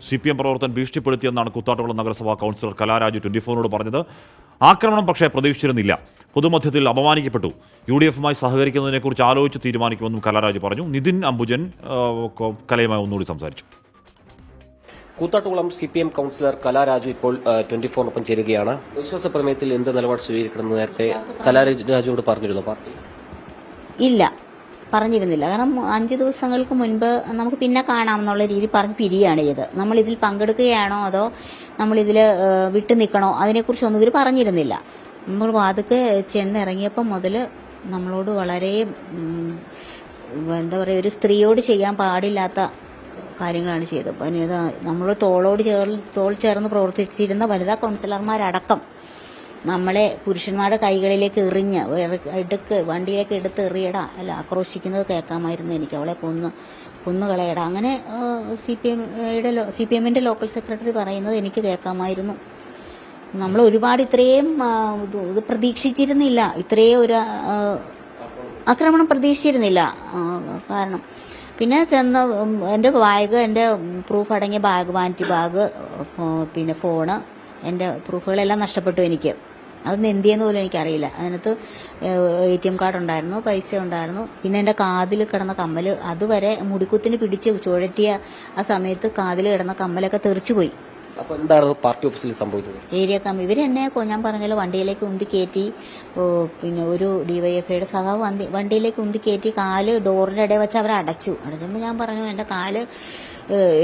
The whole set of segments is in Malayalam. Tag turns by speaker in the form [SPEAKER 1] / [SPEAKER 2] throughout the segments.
[SPEAKER 1] CPM പ്രവർത്തകൻ ഭീഷണിപ്പെടുത്തിയെന്നാണ് കൂത്താട്ടുകുളം നഗരസഭാ കൗൺസിലർ കലാരാജു 24നോട് പറഞ്ഞത്. ആക്രമണം പക്ഷേ പ്രതീക്ഷിച്ചിരുന്നില്ല. പൊതുമധ്യത്തിൽ അപമാനിക്കപ്പെട്ടു. UDF-മായി സഹകരിക്കുന്നതിനെക്കുറിച്ച് ആലോചിച്ച് തീരുമാനിക്കുമെന്നും കലാരാജു പറഞ്ഞു. നിതിൻ അംബുജൻ കലയുമായി ഒന്നുകൂടി സംസാരിച്ചു.
[SPEAKER 2] കൂത്താട്ടുകുളം CPM കൗൺസിലർ കലാരാജു ഇപ്പോൾ 24നൊപ്പം ചേരുകയാണ്. വിശ്വാസ പ്രമേയത്തിൽ എന്ത് നിലപാട് സ്വീകരിക്കണമെന്ന് നേരത്തെ കലാരാജുവോട് പറഞ്ഞിരുന്നു പാർട്ടി?
[SPEAKER 3] ഇല്ല, പറഞ്ഞിരുന്നില്ല. കാരണം 5 ദിവസങ്ങൾക്ക് മുൻപ് നമുക്ക് പിന്നെ കാണാമെന്നുള്ള രീതി പറഞ്ഞ് പിരിയാണ് ചെയ്ത്. നമ്മളിതിൽ പങ്കെടുക്കുകയാണോ അതോ നമ്മളിതിൽ വിട്ടു നിൽക്കണോ അതിനെക്കുറിച്ചൊന്നും ഇവർ പറഞ്ഞിരുന്നില്ല. നമ്മൾ വാതുക്കെ ചെന്നിറങ്ങിയപ്പോൾ മുതൽ നമ്മളോട് വളരെ എന്താ പറയുക, ഒരു സ്ത്രീയോട് ചെയ്യാൻ പാടില്ലാത്ത കാര്യങ്ങളാണ് ചെയ്തത്. നമ്മൾ തോൾ ചേർന്ന് പ്രവർത്തിച്ചിരുന്ന വനിതാ കൗൺസിലർമാരടക്കം നമ്മളെ പുരുഷന്മാരുടെ കൈകളിലേക്ക് എറിഞ്ഞ് വണ്ടിയിലേക്ക് എടുത്ത് എറിയടാ അല്ല ആക്രോശിക്കുന്നത് കേൾക്കാമായിരുന്നു. എനിക്ക് അവളെ കൊന്നുകളയടാ അങ്ങനെ CPM-ന്റെ ലോക്കൽ സെക്രട്ടറി പറയുന്നത് എനിക്ക് കേൾക്കാമായിരുന്നു. നമ്മൾ ഒരുപാട് ഇത്രയും ഇത് പ്രതീക്ഷിച്ചിരുന്നില്ല, ഇത്രയും ഒരു ആക്രമണം പ്രതീക്ഷിച്ചിരുന്നില്ല. കാരണം പിന്നെ ചെന്ന് എൻ്റെ പ്രൂഫ് അടങ്ങിയ വാനിറ്റി ബാഗ്, പിന്നെ ഫോണ്, എൻ്റെ പ്രൂഫുകളെല്ലാം നഷ്ടപ്പെട്ടു എനിക്ക്. അതൊന്നും എന്ത് ചെയ്യുന്ന പോലും എനിക്കറിയില്ല. അതിനകത്ത് ATM കാർഡ് ഉണ്ടായിരുന്നു, പൈസ ഉണ്ടായിരുന്നു. പിന്നെ എൻ്റെ കാതിൽ കിടന്ന കമ്മൽ, അതുവരെ മുടിക്കുത്തിന് പിടിച്ച് ചുഴറ്റിയ ആ സമയത്ത് കാതിൽ കിടന്ന കമ്മലൊക്കെ തെറിച്ചുപോയി.
[SPEAKER 2] അപ്പോൾ എന്താണ് പാർട്ടി ഓഫീസിൽ സംഭവിച്ചത്?
[SPEAKER 3] ഏരിയ കമ്മി ഇവരെന്നെ ഞാൻ പറഞ്ഞല്ലോ വണ്ടിയിലേക്ക് ഉന്തി കയറ്റി. പിന്നെ ഒരു DYFIയുടെ സഹാവ് വണ്ടിയിലേക്ക് ഉന്തി കയറ്റി കാല് ഡോറിൻ്റെ ഇടയിൽ വെച്ച് അവർ അടച്ചപ്പോൾ ഞാൻ പറഞ്ഞു എൻ്റെ കാല്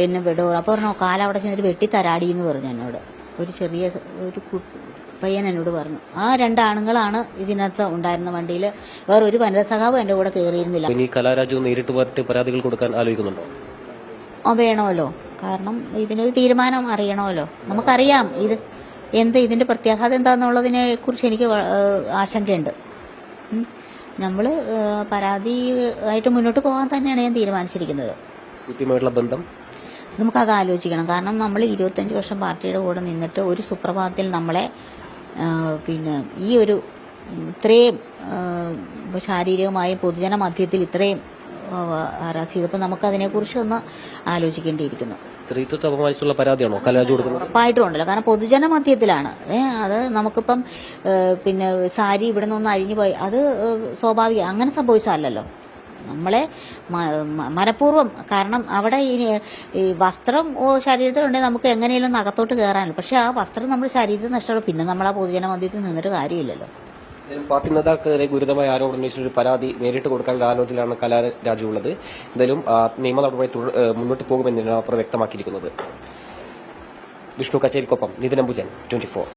[SPEAKER 3] എന്നെ ഡോർ. അപ്പോൾ പറഞ്ഞു കാലവിടെ ചെന്നിട്ട് വെട്ടിത്തരാടി എന്ന് പറഞ്ഞു എന്നോട്. ഒരു ചെറിയ പയ്യൻ എന്നോട് പറഞ്ഞു. ആ 2 ആണുങ്ങളാണ് ഇതിനകത്ത് ഉണ്ടായിരുന്ന വണ്ടിയിൽ. വേറെ ഒരു വനിതാ സഹാവ് എൻ്റെ കൂടെ കയറിയിരുന്നില്ല.
[SPEAKER 2] ഇനി കലാരാജു നേരിട്ട് പരാതികൾ കൊടുക്കാൻ ആലോചിക്കുന്നുണ്ടോ?
[SPEAKER 3] വേണമല്ലോ, കാരണം ഇതിനൊരു തീരുമാനം അറിയണമല്ലോ. നമുക്കറിയാം ഇതിന്റെ പ്രത്യാഘാതം എന്താണെന്നുള്ളതിനെ കുറിച്ച് എനിക്ക് ആശങ്കയുണ്ട്. നമ്മൾ പരാതിയായിട്ട് മുന്നോട്ട് പോകാൻ തന്നെയാണ് ഞാൻ തീരുമാനിച്ചിരിക്കുന്നത്.
[SPEAKER 2] CPM-ആയിട്ടുള്ള ബന്ധം
[SPEAKER 3] നമുക്കത് ആലോചിക്കണം. കാരണം നമ്മൾ 25 വർഷം പാർട്ടിയുടെ കൂടെ നിന്നിട്ട് ഒരു സുപ്രഭാതത്തിൽ നമ്മളെ പിന്നെ ഈ ഒരു ഇത്രയും ശാരീരികമായും പൊതുജന മധ്യത്തിൽ ഇത്രയും ഹരാസ് ചെയ്തപ്പോൾ നമുക്കതിനെക്കുറിച്ചൊന്ന് ആലോചിക്കേണ്ടിയിരിക്കുന്നു.
[SPEAKER 2] സ്ത്രീത്വത്തെ അപമാനിച്ചുള്ള പരാതിയാണോ കലാരാജു കൊടുക്കുന്നത്?
[SPEAKER 3] ഉറപ്പായിട്ടുണ്ടല്ലോ, കാരണം പൊതുജന മധ്യത്തിലാണ്. അത് നമുക്കിപ്പം പിന്നെ സാരി ഇവിടെ നിന്നൊന്ന് അഴിഞ്ഞു പോയി അത് സ്വാഭാവികം, അങ്ങനെ സംഭവിച്ചതല്ലല്ലോ. നമ്മളെ മനഃപൂർവ്വം, കാരണം അവിടെ ഈ വസ്ത്രം ശരീരത്തിലുണ്ടെങ്കിൽ നമുക്ക് എങ്ങനെയും നഖത്തോട്ട് കയറാനല്ലോ. പക്ഷെ ആ വസ്ത്രം നമ്മൾ ശരീരത്തിൽ നഷ്ടപ്പെടും, പിന്നെ നമ്മൾ ആ പൊതുജന മധ്യത്തിൽ നിന്നിട്ട് കാര്യമില്ലല്ലോ.
[SPEAKER 2] പാർട്ടി നേതാക്കൾക്കെതിരെ ഗുരുതരമായ ആരോപണം ഉന്നയിച്ച ഒരു പരാതി നേരിട്ട് കൊടുക്കാനുള്ള ആലോചനയിലാണ് കലാരാജു ഉള്ളത്. എന്തായാലും നിയമ നടപടി മുന്നോട്ട് പോകുമെന്നാണ് അവർ വ്യക്തമാക്കിയിരിക്കുന്നത്. വിഷ്ണു കച്ചേരിക്കൊപ്പം നിതിൻ അംബുജൻ, 24.